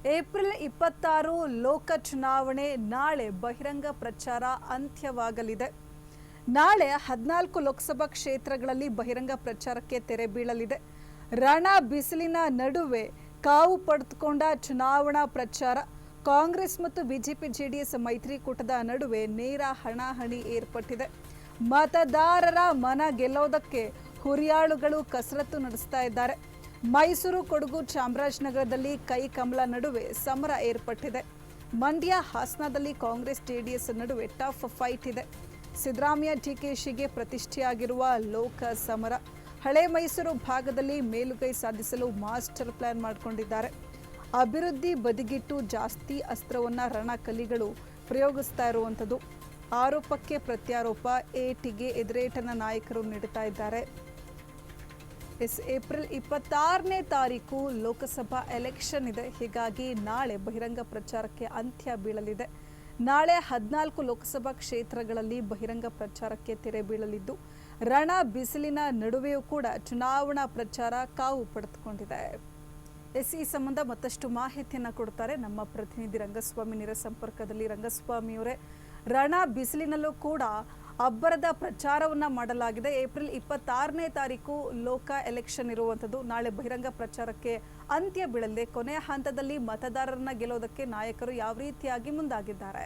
April 26 ಲೋಕ ಚುನಾವಣೆ ನಾಳೆ ಬಹಿರಂಗ ಪ್ರಚಾರ ಅಂತ್ಯವಾಗಲಿದೆ. ನಾಳೆ 14 ಲೋಕಸಭಾ ಕ್ಷೇತ್ರಗಳಲ್ಲಿ ಬಹಿರಂಗ ಪ್ರಚಾರಕ್ಕೆ ತೆರೆ ಬೀಳಲಿದೆ. ರಣ ಬಿಸಿಲಿನ ನಡುವೆ ಕಾವು ಪಡೆದುಕೊಂಡ ಚುನಾವಣಾ ಪ್ರಚಾರ. ಕಾಂಗ್ರೆಸ್ ಮತ್ತು ಬಿಜೆಪಿ ಜೆಡಿಎಸ್ ಮೈತ್ರಿಕೂಟದ ನಡುವೆ ನೇರ ಹಣಾಹಣಿ ಏರ್ಪಟ್ಟಿದೆ. ಮತದಾರರ ಮನ ಗೆಲ್ಲೋದಕ್ಕೆ ಹುರಿಯಾಳುಗಳು ಕಸರತ್ತು ನಡೆಸ್ತಾ ಇದ್ದಾರೆ. ಮೈಸೂರು, ಕೊಡಗು, ಚಾಮರಾಜನಗರದಲ್ಲಿ ಕೈ ಕಮಲ ನಡುವೆ ಸಮರ ಏರ್ಪಟ್ಟಿದೆ. ಮಂಡ್ಯ, ಹಾಸನದಲ್ಲಿ ಕಾಂಗ್ರೆಸ್ ಜೆಡಿಎಸ್ ನಡುವೆ ಟಫ್ ಫೈಟ್ ಇದೆ. ಸಿದ್ದರಾಮಯ್ಯ ಡಿಕೆಶಿಗೆ ಪ್ರತಿಷ್ಠೆಯಾಗಿರುವ ಲೋಕ ಸಮರ. ಹಳೆ ಮೈಸೂರು ಭಾಗದಲ್ಲಿ ಮೇಲುಗೈ ಸಾಧಿಸಲು ಮಾಸ್ಟರ್ ಪ್ಲಾನ್ ಮಾಡಿಕೊಂಡಿದ್ದಾರೆ. ಅಭಿವೃದ್ಧಿ ಬದಿಗಿಟ್ಟು ಜಾಸ್ತಿ ಅಸ್ತ್ರವನ್ನ ರಣಕಲಿಗಳು ಪ್ರಯೋಗಿಸ್ತಾ ಇರುವಂಥದ್ದು. ಆರೋಪಕ್ಕೆ ಪ್ರತ್ಯಾರೋಪ, ಏಟಿಗೆ ಎದುರೇಟನ ನಾಯಕರು ನೀಡುತ್ತಾ ಇದ್ದಾರೆ. ಏಪ್ರಿಲ್ 26ನೇ ತಾರೀಕು ಲೋಕಸಭಾ ಎಲೆಕ್ಷನ್ ಇದೆ. ಹೀಗಾಗಿ ನಾಳೆ ಬಹಿರಂಗ ಪ್ರಚಾರಕ್ಕೆ ಅಂತ್ಯ ಬೀಳಲಿದೆ. ನಾಳೆ 14 ಲೋಕಸಭಾ ಕ್ಷೇತ್ರಗಳಲ್ಲಿ ಬಹಿರಂಗ ಪ್ರಚಾರಕ್ಕೆ ತೆರೆ ಬೀಳಲಿದ್ದು, ರಣ ಬಿಸಿಲಿನ ನಡುವೆಯೂ ಕೂಡ ಚುನಾವಣಾ ಪ್ರಚಾರ ಕಾವು ಪಡೆದುಕೊಂಡಿದೆ. ಈ ಸಂಬಂಧ ಮತ್ತಷ್ಟು ಮಾಹಿತಿಯನ್ನು ಕೊಡ್ತಾರೆ ನಮ್ಮ ಪ್ರತಿನಿಧಿ ರಂಗಸ್ವಾಮಿ ನೇರ ಸಂಪರ್ಕದಲ್ಲಿ. ರಂಗಸ್ವಾಮಿಯವರೇ, ರಣ ಬಿಸಿಲಿನಲ್ಲೂ ಕೂಡ ಅಬ್ಬರದ ಪ್ರಚಾರವನ್ನ ಮಾಡಲಾಗಿದೆ. ಏಪ್ರಿಲ್ 26ನೇ ತಾರೀಕು ಲೋಕ ಎಲೆಕ್ಷನ್ ಇರುವಂಥದ್ದು. ನಾಳೆ ಬಹಿರಂಗ ಪ್ರಚಾರಕ್ಕೆ ಅಂತ್ಯ ಬೀಳಲಿದೆ. ಕೊನೆಯ ಹಂತದಲ್ಲಿ ಮತದಾರರನ್ನ ಗೆಲ್ಲೋದಕ್ಕೆ ನಾಯಕರು ಯಾವ ರೀತಿಯಾಗಿ ಮುಂದಾಗಿದ್ದಾರೆ?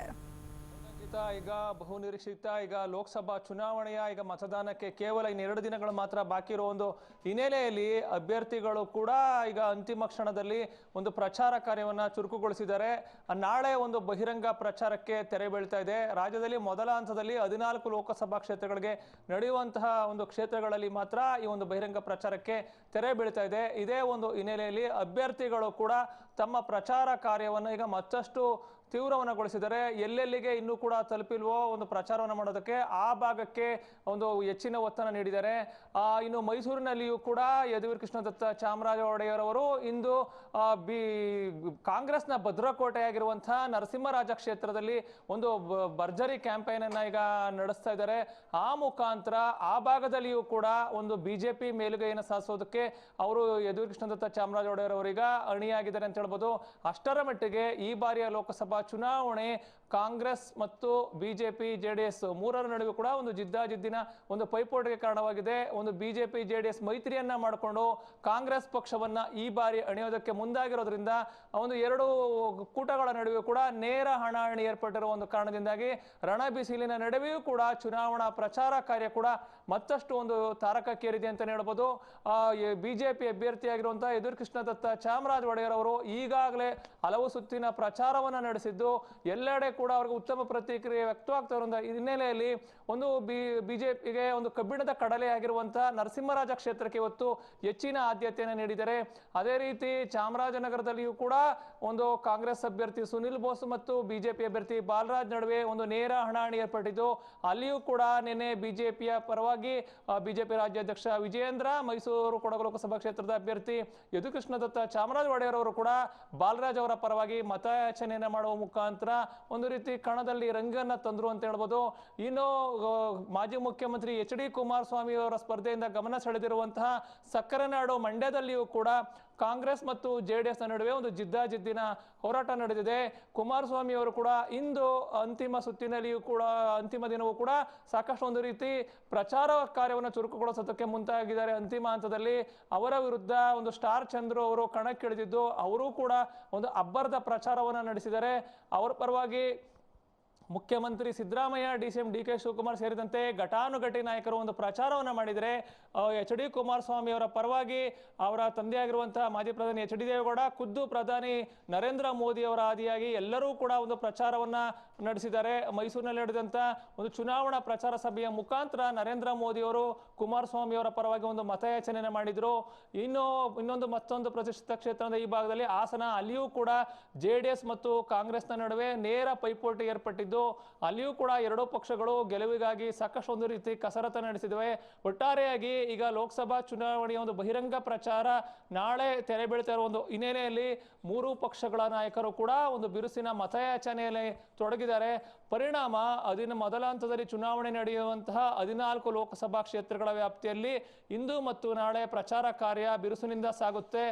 ಈಗ ಬಹು ನಿರೀಕ್ಷಿತ ಈಗ ಲೋಕಸಭಾ ಚುನಾವಣೆಯ ಈಗ ಮತದಾನಕ್ಕೆ ಕೇವಲ ಇನ್ನು 2 ದಿನಗಳು ಮಾತ್ರ ಬಾಕಿ ಇರೋ ಒಂದು ಹಿನ್ನೆಲೆಯಲ್ಲಿ ಅಭ್ಯರ್ಥಿಗಳು ಕೂಡ ಈಗ ಅಂತಿಮ ಕ್ಷಣದಲ್ಲಿ ಒಂದು ಪ್ರಚಾರ ಕಾರ್ಯವನ್ನ ಚುರುಕುಗೊಳಿಸಿದ್ದಾರೆ. ನಾಳೆ ಒಂದು ಬಹಿರಂಗ ಪ್ರಚಾರಕ್ಕೆ ತೆರೆ ಬೀಳ್ತಾ ಇದೆ. ರಾಜ್ಯದಲ್ಲಿ ಮೊದಲ ಹಂತದಲ್ಲಿ 14 ಲೋಕಸಭಾ ಕ್ಷೇತ್ರಗಳಿಗೆ ನಡೆಯುವಂತಹ ಒಂದು ಕ್ಷೇತ್ರಗಳಲ್ಲಿ ಮಾತ್ರ ಈ ಒಂದು ಬಹಿರಂಗ ಪ್ರಚಾರಕ್ಕೆ ತೆರೆ ಬೀಳ್ತಾ ಇದೆ. ಇದೇ ಒಂದು ಹಿನ್ನೆಲೆಯಲ್ಲಿ ಅಭ್ಯರ್ಥಿಗಳು ಕೂಡ ತಮ್ಮ ಪ್ರಚಾರ ಕಾರ್ಯವನ್ನು ಈಗ ಮತ್ತಷ್ಟು ತೀವ್ರವನ್ನಗೊಳಿಸಿದ್ದಾರೆ. ಎಲ್ಲೆಲ್ಲಿಗೆ ಇನ್ನೂ ಕೂಡ ತಲುಪಿಲ್ವೋ ಒಂದು ಪ್ರಚಾರವನ್ನು ಮಾಡೋದಕ್ಕೆ ಆ ಭಾಗಕ್ಕೆ ಒಂದು ಹೆಚ್ಚಿನ ಒತ್ತನ್ನು ನೀಡಿದ್ದಾರೆ. ಇನ್ನು ಮೈಸೂರಿನಲ್ಲಿಯೂ ಕೂಡ ಯದುವೀರ್ ಕೃಷ್ಣದತ್ತ ಚಾಮರಾಜ ಒಡೆಯರ್ ಅವರು ಇಂದು ಕಾಂಗ್ರೆಸ್ನ ಭದ್ರಕೋಟೆಯಾಗಿರುವಂತಹ ನರಸಿಂಹರಾಜ ಕ್ಷೇತ್ರದಲ್ಲಿ ಒಂದು ಭರ್ಜರಿ ಕ್ಯಾಂಪೇನ್ ಅನ್ನ ಈಗ ನಡೆಸ್ತಾ ಇದ್ದಾರೆ. ಆ ಮುಖಾಂತರ ಆ ಭಾಗದಲ್ಲಿಯೂ ಕೂಡ ಒಂದು ಬಿಜೆಪಿ ಮೇಲುಗೈಯನ್ನು ಸಾಧಿಸೋದಕ್ಕೆ ಅವರು ಯದುವೀರ್ ಕೃಷ್ಣದತ್ತ ಚಾಮರಾಜ ಒಡೆಯರ್ ಅವರೀಗ ಅಣಿಯಾಗಿದ್ದಾರೆ ಅಂತ ಹೇಳ್ಬೋದು. ಅಷ್ಟರ ಮಟ್ಟಿಗೆ ಈ ಬಾರಿಯ ಲೋಕಸಭಾ ಚುನಾವಣೆ ಕಾಂಗ್ರೆಸ್ ಮತ್ತು ಬಿಜೆಪಿ ಜೆಡಿಎಸ್ ಮೂರರ ನಡುವೆ ಕೂಡ ಒಂದು ಜಿದ್ದಾಜಿದ್ದಿನ ಒಂದು ಪೈಪೋಟಿಗೆ ಕಾರಣವಾಗಿದೆ. ಒಂದು ಬಿಜೆಪಿ ಜೆಡಿಎಸ್ ಮೈತ್ರಿಯನ್ನ ಮಾಡಿಕೊಂಡು ಕಾಂಗ್ರೆಸ್ ಪಕ್ಷವನ್ನ ಈ ಬಾರಿ ಅಣಿಯೋದಕ್ಕೆ ಮುಂದಾಗಿರೋದ್ರಿಂದ ಒಂದು 2 ಕೂಟಗಳ ನಡುವೆ ಕೂಡ ನೇರ ಹಣಾಹಣಿ ಏರ್ಪಟ್ಟಿರುವ ಒಂದು ಕಾರಣದಿಂದಾಗಿ ರಣ ಬಿಸಿಲಿನ ನಡುವೆಯೂ ಕೂಡ ಚುನಾವಣಾ ಪ್ರಚಾರ ಕಾರ್ಯ ಕೂಡ ಮತ್ತಷ್ಟು ಒಂದು ತಾರಕಕ್ಕೇರಿದೆ ಅಂತ ಹೇಳ್ಬೋದು. ಬಿಜೆಪಿ ಅಭ್ಯರ್ಥಿಯಾಗಿರುವಂತಹ ಯದುವೀರ್ ಕೃಷ್ಣದತ್ತ ಚಾಮರಾಜ ಒಡೆಯರ್ ಅವರು ಈಗಾಗಲೇ ಹಲವು ಸುತ್ತಿನ ಪ್ರಚಾರವನ್ನ ನಡೆಸಿದ್ದು ಎಲ್ಲೆಡೆ ಕೂಡ ಅವರಿಗೆ ಉತ್ತಮ ಪ್ರತಿಕ್ರಿಯೆ ವ್ಯಕ್ತವಾಗ್ತಾ ಇರೋ ಹಿನ್ನೆಲೆಯಲ್ಲಿ ಒಂದು ಬಿಜೆಪಿಗೆ ಒಂದು ಕಬ್ಬಿಣದ ಕಡಲೆ ಆಗಿರುವಂತಹ ನರಸಿಂಹರಾಜ ಕ್ಷೇತ್ರಕ್ಕೆ ಇವತ್ತು ಹೆಚ್ಚಿನ ಆದ್ಯತೆಯನ್ನು ನೀಡಿದ್ದಾರೆ. ಅದೇ ರೀತಿ ಚಾಮರಾಜನಗರದಲ್ಲಿಯೂ ಕೂಡ ಒಂದು ಕಾಂಗ್ರೆಸ್ ಅಭ್ಯರ್ಥಿ ಸುನಿಲ್ ಬೋಸ್ ಮತ್ತು ಬಿಜೆಪಿ ಅಭ್ಯರ್ಥಿ ಬಾಲರಾಜ್ ನಡುವೆ ಒಂದು ನೇರ ಹಣಾಹಣಿ ಏರ್ಪಟ್ಟಿದ್ದು, ಅಲ್ಲಿಯೂ ಕೂಡ ನಿನ್ನೆ ಬಿಜೆಪಿಯ ಪರವಾಗಿ ಬಿಜೆಪಿ ರಾಜ್ಯಾಧ್ಯಕ್ಷ ವಿಜಯೇಂದ್ರ, ಮೈಸೂರು ಕೊಡಗು ಲೋಕಸಭಾ ಕ್ಷೇತ್ರದ ಅಭ್ಯರ್ಥಿ ಯದುಕೃಷ್ಣದತ್ತ ಚಾಮರಾಜ ಒಡೆಯರ್ ಅವರು ಕೂಡ ಬಾಲರಾಜ್ ಅವರ ಪರವಾಗಿ ಮತಯಾಚನೆಯನ್ನ ಮಾಡುವ ಮುಖಾಂತರ ಒಂದು ರೀತಿ ಕಣದಲ್ಲಿ ರಂಗನ್ನ ತಂದ್ರು ಅಂತ ಹೇಳ್ಬೋದು. ಇನ್ನು ಮಾಜಿ ಮುಖ್ಯಮಂತ್ರಿ ಎಚ್.ಡಿ. ಕುಮಾರಸ್ವಾಮಿ ಅವರ ಸ್ಪರ್ಧೆಯಿಂದ ಗಮನ ಸೆಳೆದಿರುವಂತಹ ಸಕ್ಕರೆ ನಾಡು ಮಂಡ್ಯದಲ್ಲಿಯೂ ಕೂಡ ಕಾಂಗ್ರೆಸ್ ಮತ್ತು ಜೆಡಿಎಸ್ ನಡುವೆ ಒಂದು ಜಿದ್ದಾಜಿದ್ದಿನ ಹೋರಾಟ ನಡೆದಿದೆ. ಕುಮಾರಸ್ವಾಮಿ ಅವರು ಕೂಡ ಇಂದು ಅಂತಿಮ ಸುತ್ತಿನಲ್ಲಿಯೂ ಕೂಡ ಅಂತಿಮ ದಿನವೂ ಕೂಡ ಸಾಕಷ್ಟು ಒಂದು ರೀತಿ ಪ್ರಚಾರ ಕಾರ್ಯವನ್ನು ಚುರುಕುಗೊಳಿಸೋದಕ್ಕೆ ಮುಂದಾಗಿದ್ದಾರೆ. ಅಂತಿಮ ಹಂತದಲ್ಲಿ ಅವರ ವಿರುದ್ಧ ಒಂದು ಸ್ಟಾರ್ ಚಂದ್ರು ಅವರು ಕಣಕ್ಕಿಳಿದಿದ್ದು ಅವರು ಕೂಡ ಒಂದು ಅಬ್ಬರದ ಪ್ರಚಾರವನ್ನು ನಡೆಸಿದ್ದಾರೆ. ಅವರ ಪರವಾಗಿ ಮುಖ್ಯಮಂತ್ರಿ ಸಿದ್ದರಾಮಯ್ಯ, ಡಿ.ಸಿ.ಎಂ ಡಿ.ಕೆ. ಶಿವಕುಮಾರ್ ಸೇರಿದಂತೆ ಘಟಾನುಘಟಿ ನಾಯಕರು ಒಂದು ಪ್ರಚಾರವನ್ನು ಮಾಡಿದರೆ ಎಚ್.ಡಿ. ಕುಮಾರಸ್ವಾಮಿ ಅವರ ಪರವಾಗಿ ಅವರ ತಂದೆಯಾಗಿರುವಂತಹ ಮಾಜಿ ಪ್ರಧಾನಿ ಎಚ್.ಡಿ. ದೇವೇಗೌಡ, ಖುದ್ದು ಪ್ರಧಾನಿ ನರೇಂದ್ರ ಮೋದಿ ಅವರ ಆದಿಯಾಗಿ ಎಲ್ಲರೂ ಕೂಡ ಒಂದು ಪ್ರಚಾರವನ್ನ ನಡೆಸಿದ್ದಾರೆ. ಮೈಸೂರಿನಲ್ಲಿ ನಡೆದಂತ ಒಂದು ಚುನಾವಣಾ ಪ್ರಚಾರ ಸಭೆಯ ಮುಖಾಂತರ ನರೇಂದ್ರ ಮೋದಿ ಅವರು ಕುಮಾರಸ್ವಾಮಿ ಅವರ ಪರವಾಗಿ ಒಂದು ಮತಯಾಚನೆಯನ್ನು ಮಾಡಿದ್ರು. ಮತ್ತೊಂದು ಪ್ರತಿಷ್ಠಿತ ಕ್ಷೇತ್ರದ ಈ ಭಾಗದಲ್ಲಿ ಹಾಸನ, ಅಲ್ಲಿಯೂ ಕೂಡ ಜೆಡಿಎಸ್ ಮತ್ತು ಕಾಂಗ್ರೆಸ್ನ ನಡುವೆ ನೇರ ಪೈಪೋಟಿ ಏರ್ಪಟ್ಟಿದ್ದು ನಡೆದಿದ್ದು ಅಲ್ಲಿಯೂ ಕೂಡ ಎರಡೂ ಪಕ್ಷಗಳು ಗೆಲುವಿಗಾಗಿ ಸಾಕಷ್ಟು ಒಂದು ರೀತಿ ಕಸರತ್ತು ನಡೆಸಿದ್ವೆ. ಒಟ್ಟಾರೆಯಾಗಿ ಈಗ ಲೋಕಸಭಾ ಚುನಾವಣೆಯ ಒಂದು ಬಹಿರಂಗ ಪ್ರಚಾರ ನಾಳೆ ತೆರೆ ಬೀಳ್ತಾ ಇರುವ ಒಂದು ಹಿನ್ನೆಲೆಯಲ್ಲಿ ಮೂರು ಪಕ್ಷಗಳ ನಾಯಕರು ಕೂಡ ಒಂದು ಬಿರುಸಿನ ಮತಯಾಚನೆಯಲ್ಲಿ ತೊಡಗಿದ್ದಾರೆ. ಪರಿಣಾಮ ಮೊದಲ ಹಂತದಲ್ಲಿ ಚುನಾವಣೆ ನಡೆಯುವಂತಹ 14 ಲೋಕಸಭಾ ಕ್ಷೇತ್ರಗಳ ವ್ಯಾಪ್ತಿಯಲ್ಲಿ ಇಂದು ಮತ್ತು ನಾಳೆ ಪ್ರಚಾರ ಕಾರ್ಯ ಬಿರುಸಿನಿಂದ ಸಾಗುತ್ತೆ.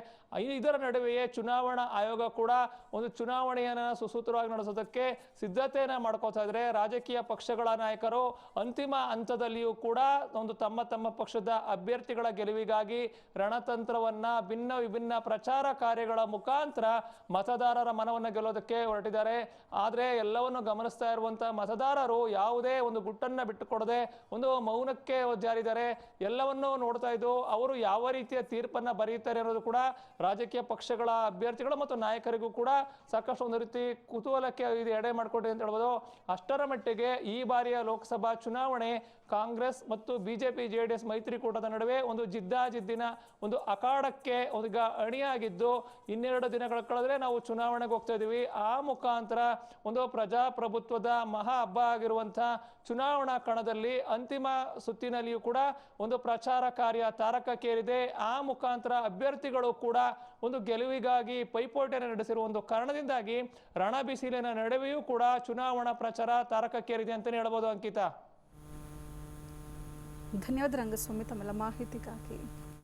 ಇದರ ನಡುವೆಯೇ ಚುನಾವಣಾ ಆಯೋಗ ಕೂಡ ಒಂದು ಚುನಾವಣೆಯನ್ನ ಸುಸೂತ್ರವಾಗಿ ನಡೆಸೋದಕ್ಕೆ ಸಿದ್ಧತೆಯನ್ನ ಮಾಡ್ಕೋತಾ ಇದ್ರೆ. ರಾಜಕೀಯ ಪಕ್ಷಗಳ ನಾಯಕರು ಅಂತಿಮ ಹಂತದಲ್ಲಿಯೂ ಕೂಡ ಒಂದು ತಮ್ಮ ಪಕ್ಷದ ಅಭ್ಯರ್ಥಿಗಳ ಗೆಲುವಿಗಾಗಿ ರಣತಂತ್ರವನ್ನ ವಿಭಿನ್ನ ಪ್ರಚಾರ ಕಾರ್ಯಗಳ ಮುಖಾಂತರ ಮತದಾರರ ಮನವನ್ನು ಗೆಲ್ಲೋದಕ್ಕೆ ಹೊರಟಿದ್ದಾರೆ. ಆದ್ರೆ ಎಲ್ಲವನ್ನು ಗಮನಿಸ್ತಾ ಇರುವಂತಹ ಮತದಾರರು ಯಾವುದೇ ಒಂದು ಗುಟ್ಟನ್ನ ಬಿಟ್ಟುಕೊಡದೆ ಒಂದು ಮೌನಕ್ಕೆ ಜಾರಿದ್ದಾರೆ. ಎಲ್ಲವನ್ನೂ ನೋಡ್ತಾ ಇದ್ದು ಅವರು ಯಾವ ರೀತಿಯ ತೀರ್ಪನ್ನ ಬರೆಯುತ್ತಾರೆ ಅನ್ನೋದು ಕೂಡ ರಾಜಕೀಯ ಪಕ್ಷಗಳ ಅಭ್ಯರ್ಥಿಗಳು ಮತ್ತು ನಾಯಕರಿಗೂ ಕೂಡ ಸಾಕಷ್ಟು ಒಂದು ರೀತಿ ಕುತೂಹಲಕ್ಕೆ ಇದು ಎಡೆ ಮಾಡಿಕೊಟ್ಟಿದೆ ಅಂತ ಹೇಳ್ಬೋದು. ಅಷ್ಟರ ಮಟ್ಟಿಗೆ ಈ ಬಾರಿಯ ಲೋಕಸಭಾ ಚುನಾವಣೆ ಕಾಂಗ್ರೆಸ್ ಮತ್ತು ಬಿಜೆಪಿ ಜೆಡಿಎಸ್ ಮೈತ್ರಿಕೂಟದ ನಡುವೆ ಒಂದು ಜಿದ್ದಾಜಿದ್ದಿನ ಒಂದು ಅಖಾಡಕ್ಕೆ ಈಗ ಅಣಿಯಾಗಿದ್ದು, ಇನ್ನೆರಡು ದಿನಗಳ ಕಳೆದ್ರೆ ನಾವು ಚುನಾವಣೆಗೆ ಹೋಗ್ತಾ ಇದೀವಿ. ಆ ಮುಖಾಂತರ ಒಂದು ಪ್ರಜಾಪ್ರಭುತ್ವದ ಮಹಾ ಹಬ್ಬ ಆಗಿರುವಂತಹ ಚುನಾವಣಾ ಕಣದಲ್ಲಿ ಅಂತಿಮ ಸುತ್ತಿನಲ್ಲಿಯೂ ಕೂಡ ಒಂದು ಪ್ರಚಾರ ಕಾರ್ಯ ತಾರಕಕ್ಕೇರಿದೆ. ಆ ಮುಖಾಂತರ ಅಭ್ಯರ್ಥಿಗಳು ಕೂಡ ಒಂದು ಗೆಲುವಿಗಾಗಿ ಪೈಪೋಟಿಯನ್ನು ನಡೆಸಿರುವ ಒಂದು ಕಾರಣದಿಂದಾಗಿ ರಣಬಿಸಿಲಿನ ನಡುವೆಯೂ ಕೂಡ ಚುನಾವಣಾ ಪ್ರಚಾರ ತಾರಕಕ್ಕೇರಿದೆ ಅಂತಾನೆ ಹೇಳ್ಬೋದು. ಅಂಕಿತಾ, ಧನ್ಯವಾದ ರಂಗಸ್ವಾಮಿ ತಮ್ಮೆಲ್ಲ ಮಾಹಿತಿಗಾಗಿ.